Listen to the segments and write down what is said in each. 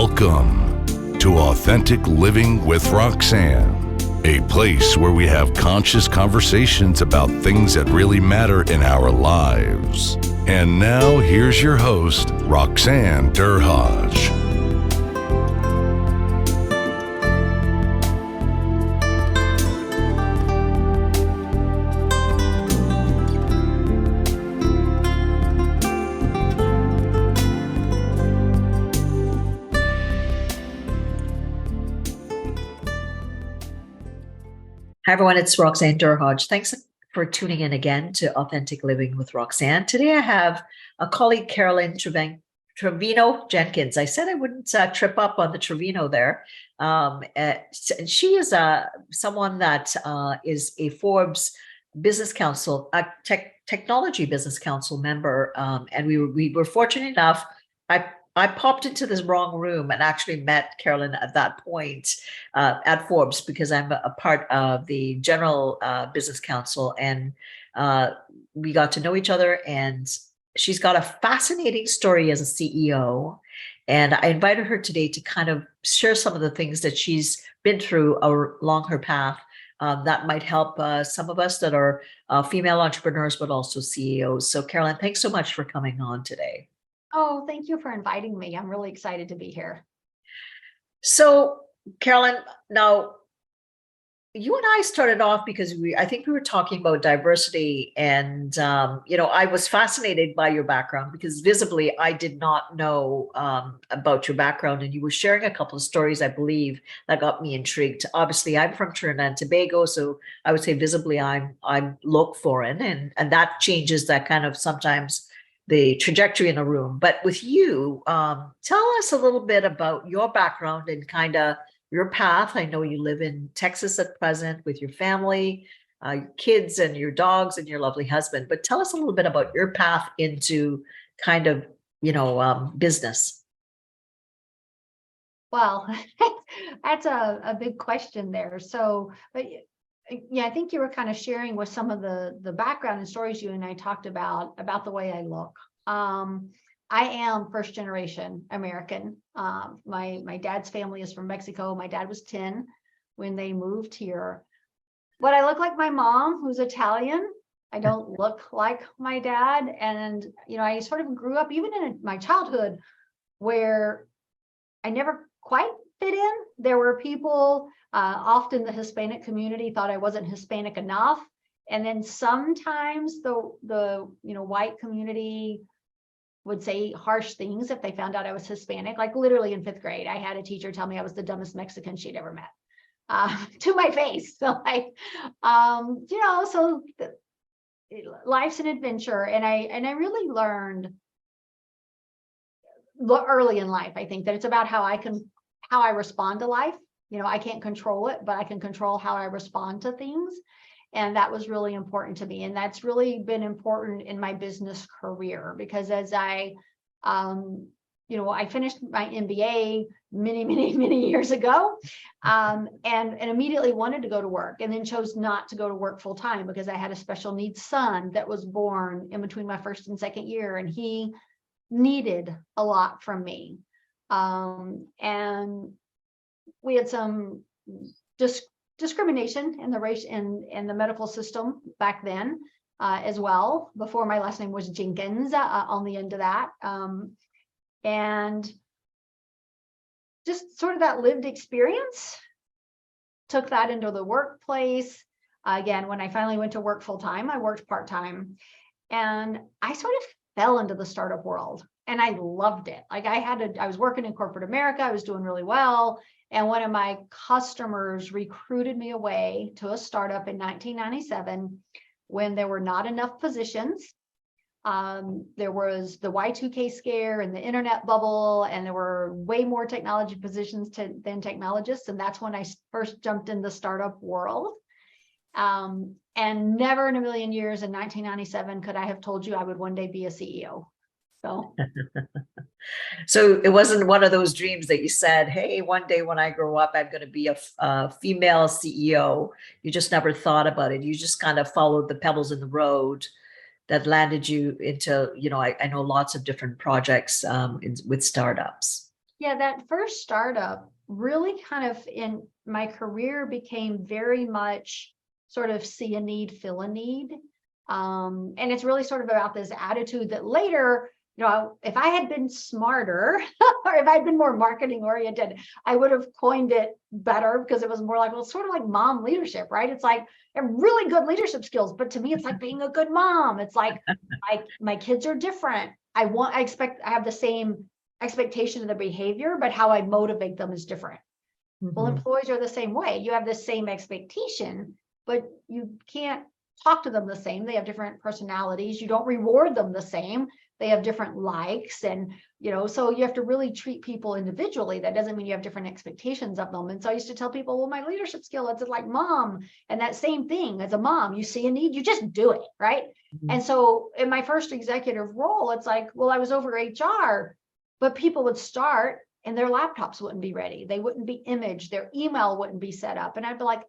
Welcome to Authentic Living with Roxanne, a place where we have conscious conversations about things that really matter in our lives. And now here's your host, Roxanne Derhodge. Hi, everyone. It's Roxanne Derhodge. Thanks for tuning in again to Authentic Living with Roxanne. Today, I have a colleague, Carolyn Treviño Jenkins. I said I wouldn't trip up on the Trevino there. She is someone that is a Forbes Business Council, Technology Business Council member. And we were fortunate enough. I popped into this wrong room and actually met Carolyn at that point at Forbes because I'm a part of the General Business Council, and we got to know each other. And she's got a fascinating story as a CEO. And I invited her today to kind of share some of the things that she's been through along her path that might help some of us that are female entrepreneurs, but also CEOs. So Carolyn, thanks so much for coming on today. Oh, thank you for inviting me. I'm really excited to be here. So, Carolyn, now you and I started off because I think we were talking about diversity, and I was fascinated by your background because visibly I did not know about your background, and you were sharing a couple of stories, I believe, that got me intrigued. Obviously, I'm from Trinidad and Tobago, so I would say visibly I'm look foreign, and that changes that kind of sometimes the trajectory in a room. But with you, tell us a little bit about your background and kind of your path. I know you live in Texas at present with your family, your kids and your dogs and your lovely husband, but tell us a little bit about your path into kind of, business. Well, that's a big question there. So, but yeah, I think you were kind of sharing with some of the background and stories you and I talked about the way I look. I am first generation American. My dad's family is from Mexico. My dad was 10 when they moved here. But I look like my mom, who's Italian. I don't look like my dad. And, I sort of grew up even in my childhood where I never quite fit in. There were people, often the Hispanic community thought I wasn't Hispanic enough. And then sometimes the white community would say harsh things if they found out I was Hispanic. Like literally in 5th grade, I had a teacher tell me I was the dumbest Mexican she'd ever met to my face. So life's an adventure. And I really learned early in life, I think, that it's about how I respond to life. I can't control it, but I can control how I respond to things. And that was really important to me. And that's really been important in my business career, because as I finished my MBA many years ago, and immediately wanted to go to work, and then chose not to go to work full time because I had a special needs son that was born in between my 1st and 2nd year. And he needed a lot from me. And we had some discrimination in the race in the medical system back then as well, before my last name was Jenkins on the end of that. And just sort of that lived experience, took that into the workplace. Again, when I finally went to work full time, I worked part time, and I sort of fell into the startup world, and I loved it. Like I was working in corporate America, I was doing really well. And one of my customers recruited me away to a startup in 1997 when there were not enough positions. There was the Y2K scare and the internet bubble, and there were way more technology positions than technologists. And that's when I first jumped in the startup world. And never in a million years in 1997 could I have told you I would one day be a CEO. So it wasn't one of those dreams that you said, hey, one day when I grow up, I'm going to be a female CEO. You just never thought about it. You just kind of followed the pebbles in the road that landed you into, I know lots of different projects with startups. Yeah, that first startup really kind of in my career became very much sort of see a need, fill a need. And it's really sort of about this attitude that later, if I had been smarter or if I'd been more marketing oriented, I would have coined it better because it was more like, well, it's sort of like mom leadership, right? It's like really good leadership skills, but to me, it's like being a good mom. It's like my kids are different. I have the same expectation of the behavior, but how I motivate them is different. Well, employees are the same way. You have the same expectation, but you can't talk to them the same. They have different personalities. You don't reward them the same. They have different likes. And, so you have to really treat people individually. That doesn't mean you have different expectations of them. And so I used to tell people, well, my leadership skill is like mom. And that same thing as a mom, you see a need, you just do it. Right. And so in my first executive role, it's like, well, I was over HR, but people would start and their laptops wouldn't be ready. They wouldn't be imaged. Their email wouldn't be set up. And I'd be like,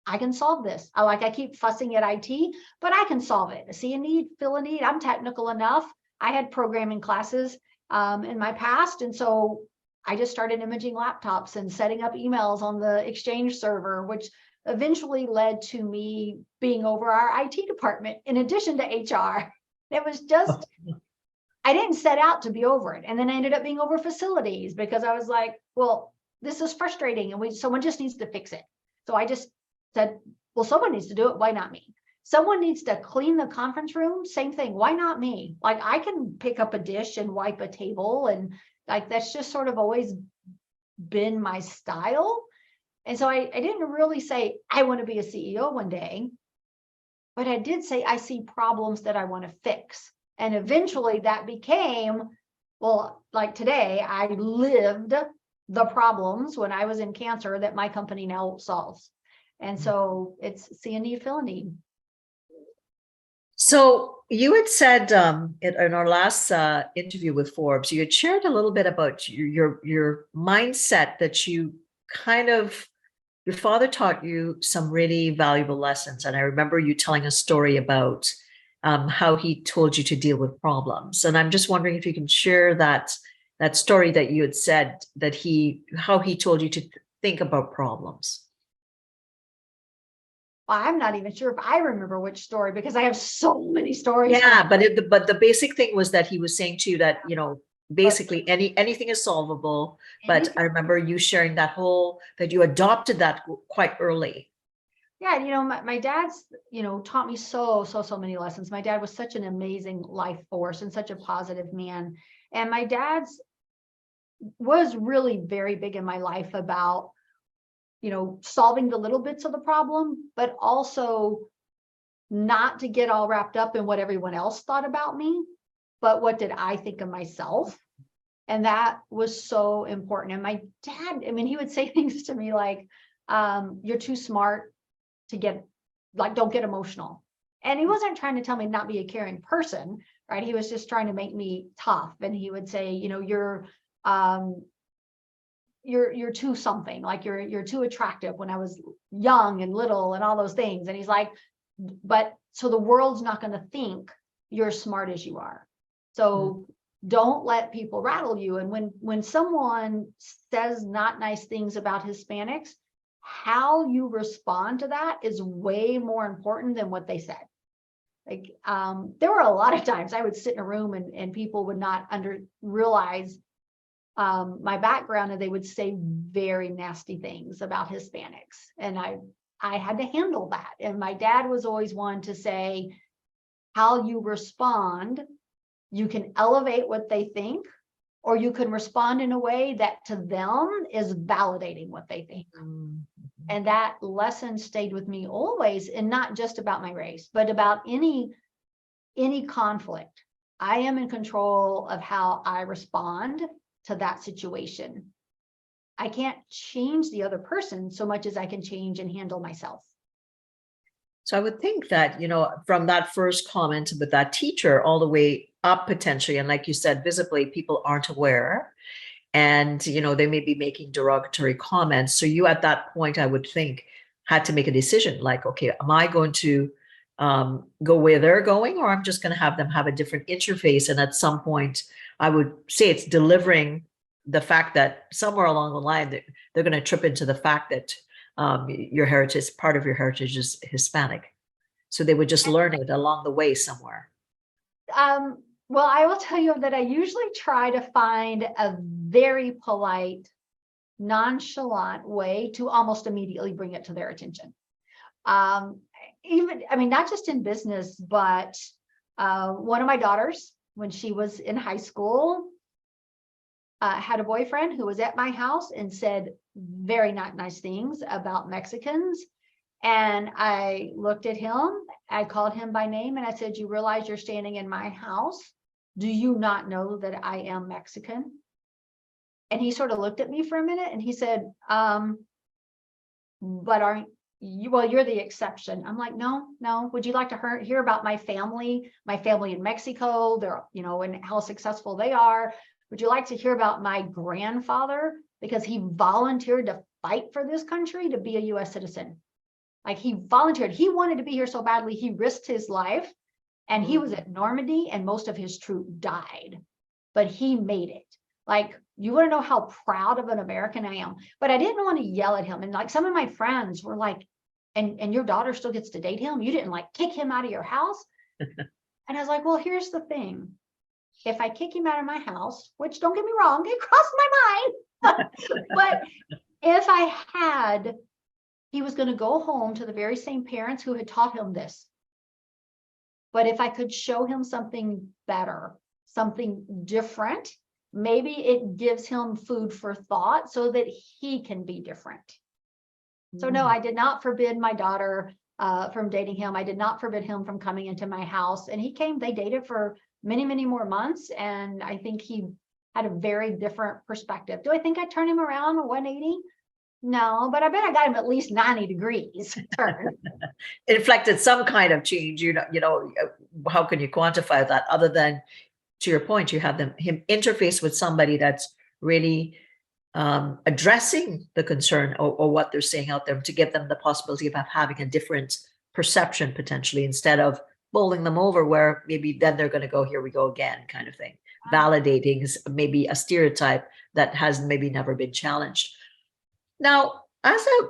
I can solve this. I keep fussing at IT, but I can solve it. See a need, fill a need. I'm technical enough. I had programming classes in my past. And so I just started imaging laptops and setting up emails on the Exchange server, which eventually led to me being over our IT department in addition to HR. It was just, I didn't set out to be over it. And then I ended up being over facilities because I was like, well, this is frustrating and someone just needs to fix it. So I just said, well, someone needs to do it. Why not me? Someone needs to clean the conference room. Same thing. Why not me? Like I can pick up a dish and wipe a table. And like, that's just sort of always been my style. And so I didn't really say, I want to be a CEO one day, but I did say, I see problems that I want to fix. And eventually that became, well, like today, I lived the problems when I was in cancer that my company now solves. And so it's see a need, fill a need. So you had said in our last interview with Forbes, you had shared a little bit about your mindset that you kind of, your father taught you some really valuable lessons. And I remember you telling a story about how he told you to deal with problems. And I'm just wondering if you can share that story that you had said that how he told you to think about problems. I'm not even sure if I remember which story because I have so many stories. Yeah, but the basic thing was that he was saying to you that, basically anything is solvable. But I remember you sharing that that you adopted that quite early. Yeah, my dad's, taught me so many lessons. My dad was such an amazing life force and such a positive man. And my dad's was really very big in my life about solving the little bits of the problem, but also not to get all wrapped up in what everyone else thought about me, but what did I think of myself? And that was so important. And my dad, he would say things to me like, you're too smart to get, like, don't get emotional. And he wasn't trying to tell me not be a caring person, right? He was just trying to make me tough. And he would say, you're too something, like you're too attractive when I was young and little and all those things. And he's like, but so the world's not going to think you're as smart as you are. So don't let people rattle you. And when someone says not nice things about Hispanics, how you respond to that is way more important than what they said. Like there were a lot of times I would sit in a room and people would not realize my background, and they would say very nasty things about Hispanics. And I had to handle that. And my dad was always one to say, how you respond, you can elevate what they think, or you can respond in a way that to them is validating what they think. And that lesson stayed with me always, and not just about my race, but about any conflict. I am in control of how I respond to that situation. I can't change the other person so much as I can change and handle myself. So I would think that, from that first comment with that teacher all the way up potentially, and like you said, visibly, people aren't aware and, they may be making derogatory comments. So you at that point, I would think, had to make a decision like, okay, am I going to go where they're going, or I'm just going to have them have a different interface? And at some point, I would say it's delivering the fact that somewhere along the line they're going to trip into the fact that your heritage, part of your heritage, is Hispanic. So they would just learn it along the way somewhere. Well, I will tell you that I usually try to find a very polite, nonchalant way to almost immediately bring it to their attention. Even, I mean, not just in business, but one of my daughters, when she was in high school, had a boyfriend who was at my house and said very not nice things about Mexicans. And I looked at him, I called him by name, and I said, "You realize you're standing in my house? Do you not know that I am Mexican?" And he sort of looked at me for a minute and he said, "But aren't you, well, you're the exception." I'm like, no. Would you like to hear about my family in Mexico, they're, you know, and how successful they are? Would you like to hear about my grandfather? Because he volunteered to fight for this country to be a US citizen. Like, he volunteered, he wanted to be here so badly, he risked his life, and he was at Normandy and most of his troop died, but he made it. Like, you want to know how proud of an American I am? But I didn't want to yell at him. And like, some of my friends were like, and your daughter still gets to date him? You didn't like kick him out of your house? And I was like, well, here's the thing. If I kick him out of my house, which, don't get me wrong, it crossed my mind, but if I had, he was going to go home to the very same parents who had taught him this. But if I could show him something better, something different, maybe it gives him food for thought so that he can be different. So no, I did not forbid my daughter from dating him. I did not forbid him from coming into my house. And he came, they dated for many, many more months. And I think he had a very different perspective. Do I think I turned him around 180? No, but I bet I got him at least 90 degrees turn. It reflected some kind of change. You know, how can you quantify that other than, to your point, you have him interface with somebody that's really addressing the concern or what they're saying out there, to give them the possibility of having a different perception potentially, instead of bowling them over, where maybe then they're going to go, here we go again, kind of thing. Validating maybe a stereotype that has maybe never been challenged. Now, as a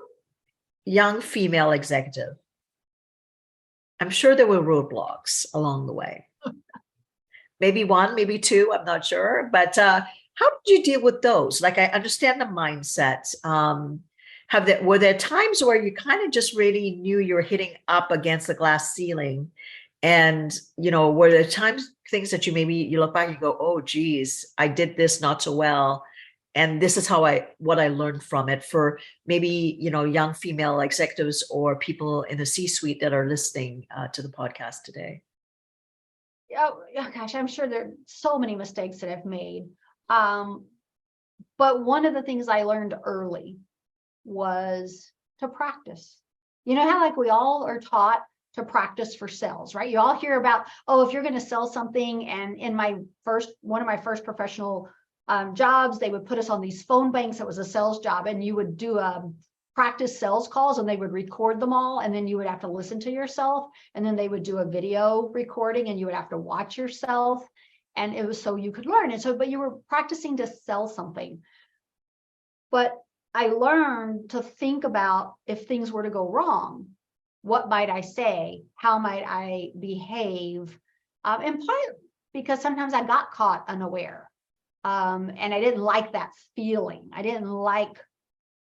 young female executive, I'm sure there were roadblocks along the way. Maybe one, maybe two, I'm not sure. But how did you deal with those? Like, I understand the mindset. Were there times where you kind of just really knew you were hitting up against the glass ceiling? And, you know, were there times, things that you look back and you go, oh, geez, I did this not so well. And this is what I learned from it, for maybe, you know, young female executives or people in the C-suite that are listening to the podcast today. Oh gosh, I'm sure there are so many mistakes that I've made. But one of the things I learned early was to practice. You know how, like, we all are taught to practice for sales, right? You all hear about, oh, if you're going to sell something. And in one of my first professional jobs, they would put us on these phone banks. It was a sales job, and you would do practice sales calls, and they would record them all, and then you would have to listen to yourself, and then they would do a video recording, and you would have to watch yourself, and it was so you could learn. And so, but you were practicing to sell something. But I learned to think about, if things were to go wrong, what might I say? How might I behave? And part because sometimes I got caught unaware. And I didn't like that feeling. I didn't like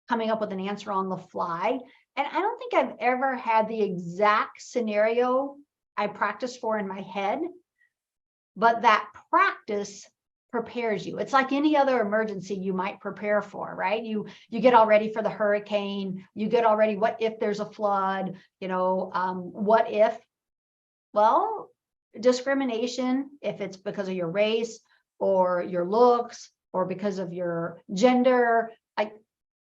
coming up with an answer on the fly. And I don't think I've ever had the exact scenario I practiced for in my head, but that practice prepares you. It's like any other emergency you might prepare for, right? You get all ready for the hurricane. You get all ready. What if there's a flood? You know, what if? Well, discrimination, if it's because of your race or your looks or because of your gender,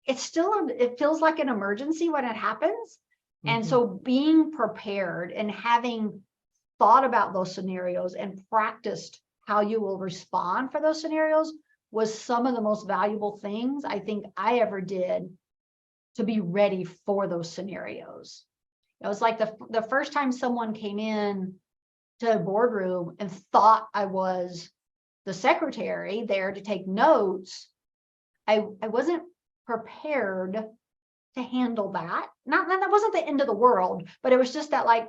it feels like an emergency when it happens. Mm-hmm. And so being prepared and having thought about those scenarios and practiced how you will respond for those scenarios was some of the most valuable things I think I ever did to be ready for those scenarios. It was like the first time someone came in to a boardroom and thought I was the secretary there to take notes. I wasn't prepared to handle that. Not that wasn't the end of the world, but it was just that like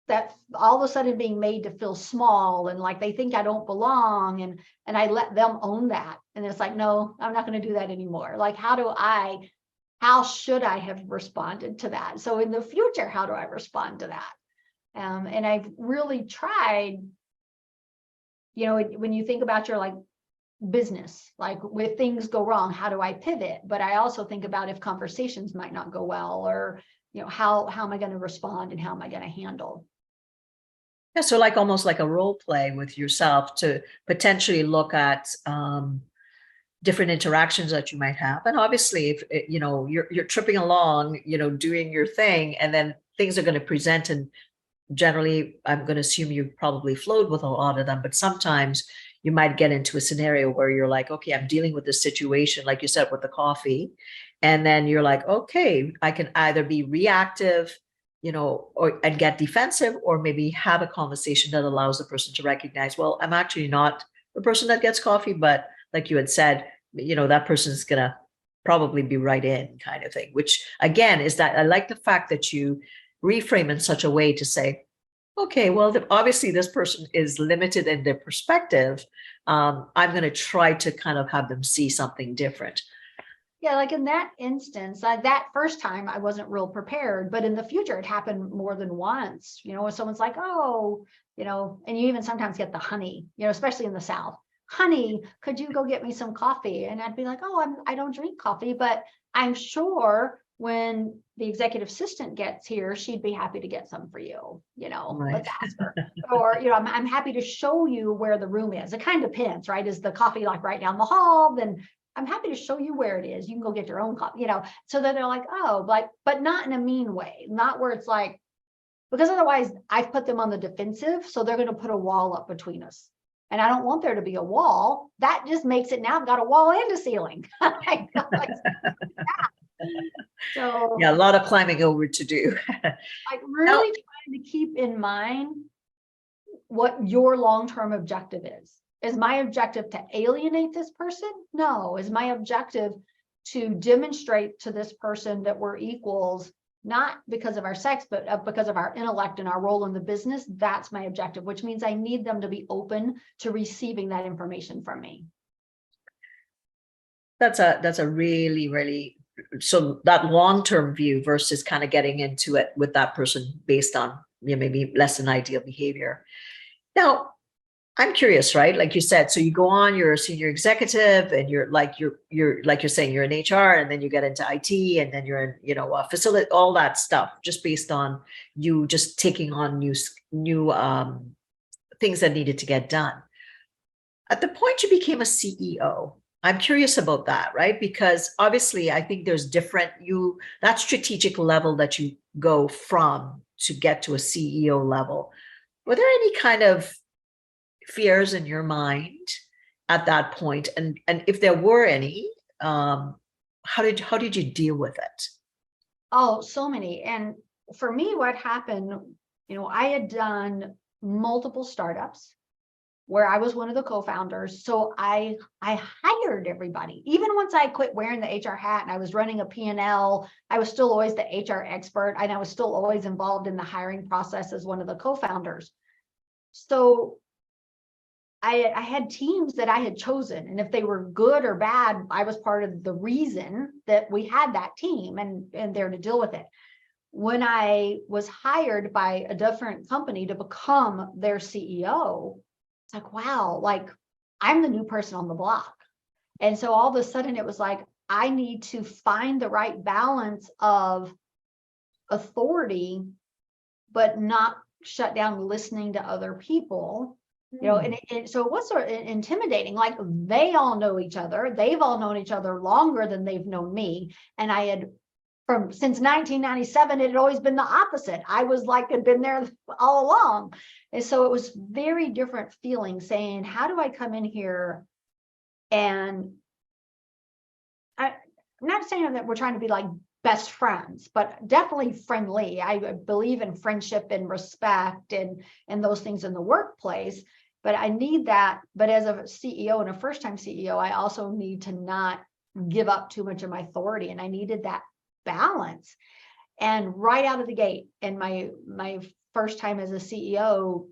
that all of a sudden being made to feel small and like they think I don't belong, and I let them own that. And it's like, no, I'm not going to do that anymore. Like, how should I have responded to that? So in the future, how do I respond to that? And I've really tried, when you think about your like business, like if things go wrong, how do I pivot? But I also think about if conversations might not go well, or how am I going to respond and how am I going to handle? Yeah, so like almost like a role play with yourself to potentially look at different interactions that you might have. And obviously, if you're tripping along, doing your thing, and then things are going to present, and generally, I'm going to assume you've probably flowed with a lot of them, but sometimes you might get into a scenario where you're like, okay, I'm dealing with this situation, like you said, with the coffee. And then you're like, okay, I can either be reactive, and get defensive, or maybe have a conversation that allows the person to recognize, well, I'm actually not the person that gets coffee, but like you had said, that person's going to probably be right in, kind of thing, which again, is that I like the fact that you reframe in such a way to say, okay, well, obviously this person is limited in their perspective. I'm going to try to kind of have them see something different. Yeah, like in that instance, that first time I wasn't real prepared, but in the future it happened more than once. When someone's like, oh, and you even sometimes get the honey, especially in the South. Honey, could you go get me some coffee? And I'd be like, oh, I don't drink coffee, but I'm sure when the executive assistant gets here, she'd be happy to get some for you. Right. Let's ask her. Or, I'm happy to show you where the room is. It kind of depends, right? Is the coffee like right down the hall? Then I'm happy to show you where it is. You can go get your own coffee, so that they're like, oh, but not in a mean way, not where it's like, because otherwise I've put them on the defensive. So they're going to put a wall up between us. And I don't want there to be a wall. That just makes it now I've got a wall and a ceiling. So yeah, a lot of climbing over to do. like really trying to keep in mind what your long-term objective is. Is my objective to alienate this person? No. Is my objective to demonstrate to this person that we're equals, not because of our sex, but because of our intellect and our role in the business? That's my objective, which means I need them to be open to receiving that information from me. That's a really, really, so that long-term view versus kind of getting into it with that person based on maybe less than ideal behavior. Now, I'm curious, right? Like you said, so you go on, you're a senior executive, and you're like you're saying you're in HR, and then you get into IT, and then you're in facility, all that stuff, just based on you just taking on new things that needed to get done. At the point you became a CEO, I'm curious about that, right? Because obviously, I think there's that strategic level that you go from to get to a CEO level. Were there any kind of fears in your mind at that point, and if there were any, how did you deal with it? Oh, so many. And for me, what happened, I had done multiple startups where I was one of the co-founders. So I hired everybody. Even once I quit wearing the HR hat and I was running a P&L, I was still always the HR expert, and I was still always involved in the hiring process as one of the co-founders. So I had teams that I had chosen, and if they were good or bad, I was part of the reason that we had that team and there to deal with it. When I was hired by a different company to become their CEO, it's like, wow, like I'm the new person on the block. And so all of a sudden it was like, I need to find the right balance of authority, but not shut down listening to other people. And so it was sort of intimidating. Like they all know each other. They've all known each other longer than they've known me. And I had since 1997, it had always been the opposite. I was like, had been there all along. And so it was very different feeling saying, how do I come in here? And I'm not saying that we're trying to be like best friends, but definitely friendly. I believe in friendship and respect and those things in the workplace. But I need that. But as a CEO and a first-time CEO, I also need to not give up too much of my authority, and I needed that balance. And right out of the gate, in my first time as a CEO,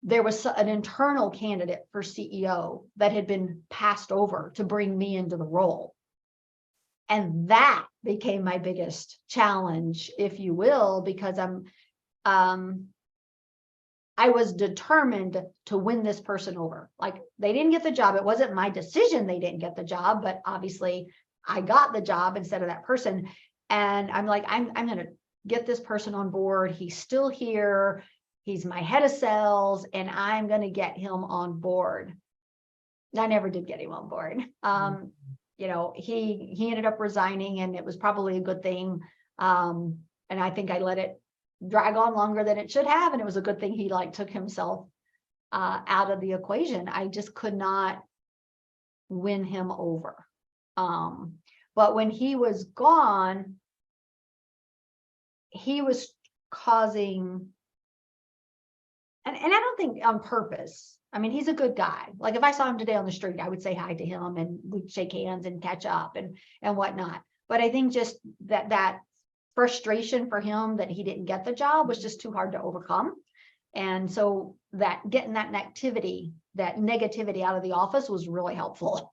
there was an internal candidate for CEO that had been passed over to bring me into the role. And that became my biggest challenge, if you will, because I was determined to win this person over. Like, they didn't get the job. It wasn't my decision they didn't get the job, but obviously I got the job instead of that person. And I'm like, I'm going to get this person on board. He's still here. He's my head of sales, and I'm going to get him on board. I never did get him on board. You know, he ended up resigning, and it was probably a good thing. And I think I let it drag on longer than it should have. And it was a good thing he took himself out of the equation. I just could not win him over. But when he was gone, he was causing, and I don't think on purpose. I mean, he's a good guy. Like, if I saw him today on the street, I would say hi to him, and we'd shake hands and catch up and whatnot. But I think just that frustration for him that he didn't get the job was just too hard to overcome. And so that getting that negativity out of the office was really helpful.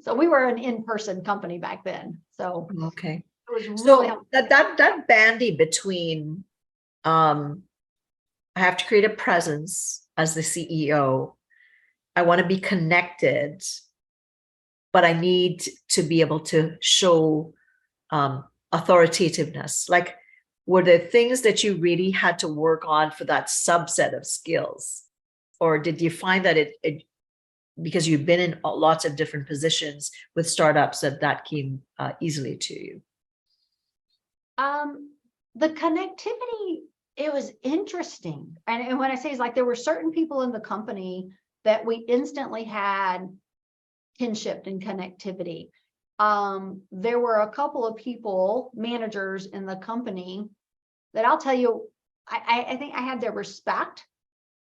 So we were an in-person company back then. So okay. It was So really helpful. that bandy between I have to create a presence as the CEO. I want to be connected, but I need to be able to show authoritativeness. Like, were there things that you really had to work on for that subset of skills? Or did you find that it because you've been in lots of different positions with startups, that came easily to you? The connectivity, it was interesting. And when I say, it's like, there were certain people in the company that we instantly had kinship and connectivity. There were a couple of people, managers in the company, that I'll tell you, I think I had their respect,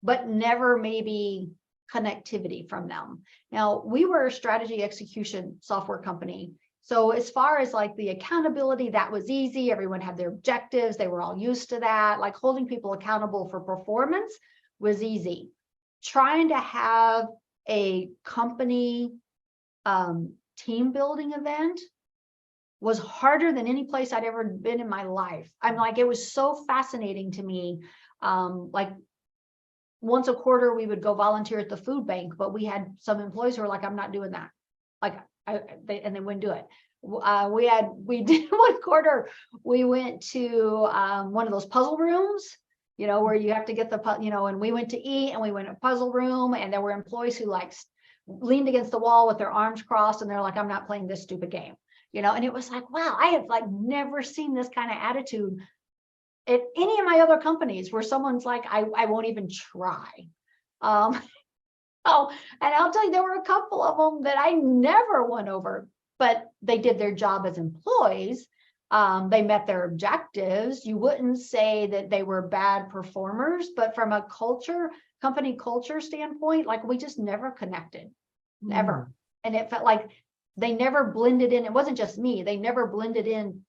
but never maybe connectivity from them. Now, we were a strategy execution software company. So as far as like the accountability, that was easy. Everyone had their objectives. They were all used to that. Like, holding people accountable for performance was easy. Trying to have a company team building event was harder than any place I'd ever been in my life. I'm like, it was so fascinating to me. Like, once a quarter, we would go volunteer at the food bank, but we had some employees who were like, I'm not doing that. Like, and they wouldn't do it. We did one quarter, we went to one of those puzzle rooms, you know, where you have to get the, you know, and we went to eat, and we went to a puzzle room, and there were employees who like leaned against the wall with their arms crossed, and they're like, I'm not playing this stupid game, you know. And it was like, wow, I have like never seen this kind of attitude at any of my other companies, where someone's like, I won't even try. Oh, and I'll tell you, there were a couple of them that I never won over, but they did their job as employees. They met their objectives. You wouldn't say that they were bad performers, but from a company culture standpoint, like, we just never connected, never. And it felt like they never blended in. It wasn't just me. They never blended in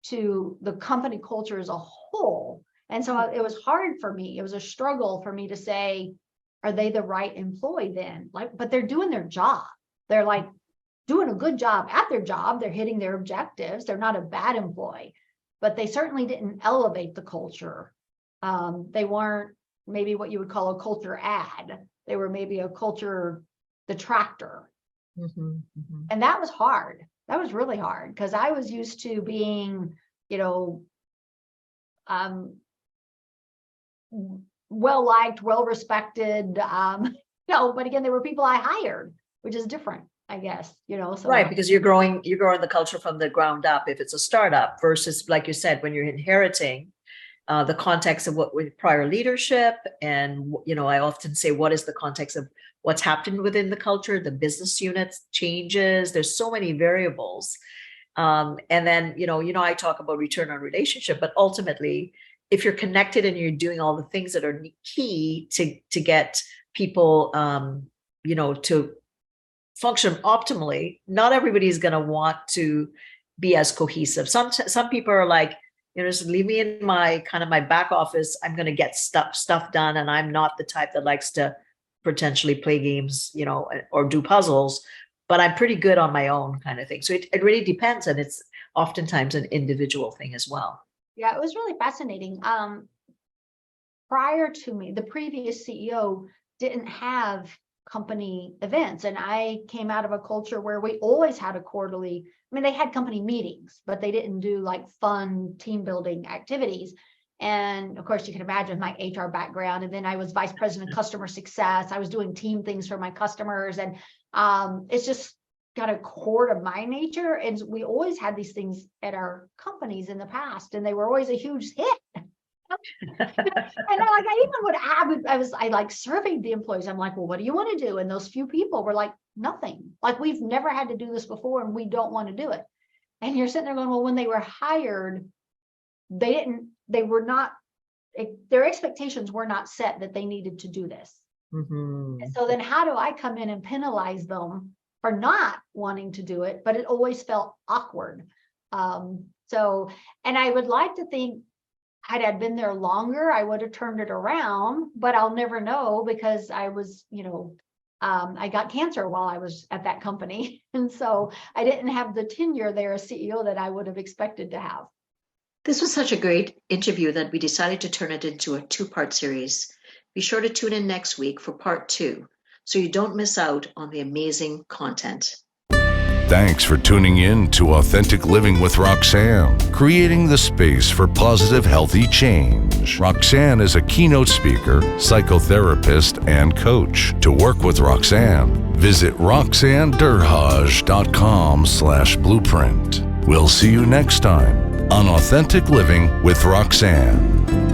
to the company culture as a whole. And so it was hard for me. It was a struggle for me to say, are they the right employee then? Like, but they're doing their job. They're like doing a good job at their job. They're hitting their objectives. They're not a bad employee, but they certainly didn't elevate the culture. They weren't maybe what you would call a culture ad. They were maybe a culture detractor. And that was hard. That was really hard, because I was used to being, you know, well-liked, well-respected, you know, but again, there were people I hired, which is different, I guess, you know. So Right, because you're growing the culture from the ground up if it's a startup, versus, like you said, when you're inheriting the context of what with prior leadership. And, you know, I often say, what is the context of what's happened within the culture, the business units changes, there's so many variables. And then, you know, I talk about return on relationship, but ultimately, if you're connected and you're doing all the things that are key to get people, you know, to function optimally, not everybody is going to want to be as cohesive. Some people are like, just leave me in my kind of my back office. I'm going to get stuff done, and I'm not the type that likes to potentially play games, or do puzzles. But I'm pretty good on my own, kind of thing. So it really depends, and it's oftentimes an individual thing as well. Yeah, it was really fascinating. Prior to me, the previous CEO didn't have company events, and I came out of a culture where we always had a quarterly. I mean, they had company meetings, but they didn't do like fun team building activities. And of course, you can imagine my HR background. And then I was vice president of customer success. I was doing team things for my customers, and it's just got a core to my nature. And we always had these things at our companies in the past, and they were always a huge hit. And I like surveyed the employees. I'm like, well, what do you want to do? And those few people were like, nothing. Like, we've never had to do this before, and we don't want to do it. And you're sitting there going, well, when they were hired, their expectations were not set that they needed to do this. Mm-hmm. And so then how do I come in and penalize them for not wanting to do it? But it always felt awkward. And I would like to think had I been there longer, I would have turned it around, but I'll never know, because I was, I got cancer while I was at that company. And so I didn't have the tenure there as CEO that I would have expected to have. This was such a great interview that we decided to turn it into a 2-part series. Be sure to tune in next week for part 2, so you don't miss out on the amazing content. Thanks for tuning in to Authentic Living with Roxanne, creating the space for positive, healthy change. Roxanne is a keynote speaker, psychotherapist, and coach. To work with Roxanne, visit roxannederhage.com/blueprint. We'll see you next time on Authentic Living with Roxanne.